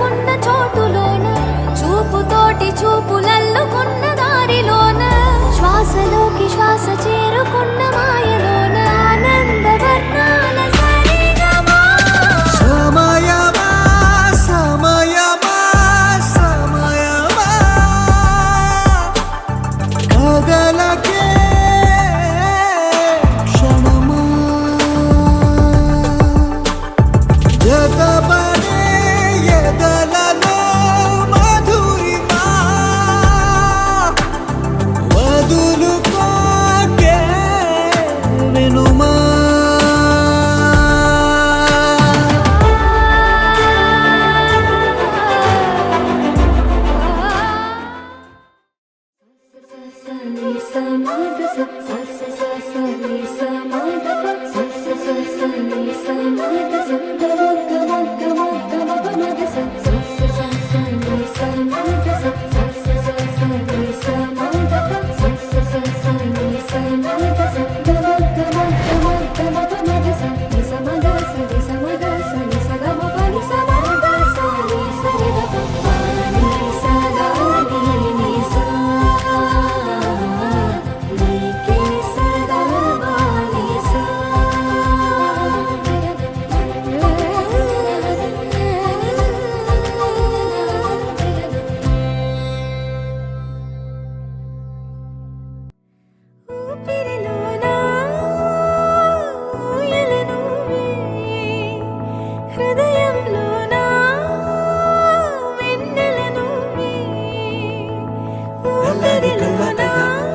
కలుసుకున్న చోటులోన చూపుతోటి చూపులల్లుకున్న దారిలోన శ్వాసలోకి శ్వాస చేరుకున్న మాయలోన ఆనంద వర్ణాల సరిగమా సమయమా సమయమా సమయమా కదలకే క్షణమా జతబడే ఎదలలో మధురిమా వదులుకోకే వినుమా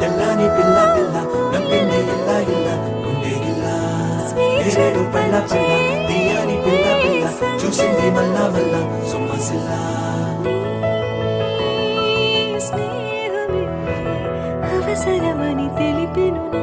తెల్లని పిల్ల పిల్ల నవ్వింది ఇల్ల ఇల్ల గుండె గిల్ల ఏడు పళ్ళ పళ్ళ తీయని పిల్ల పిల్ల చూసింది మళ్ళా మళ్ళా సొమ్మసిల్లా అవసరమని తెలిపెను నా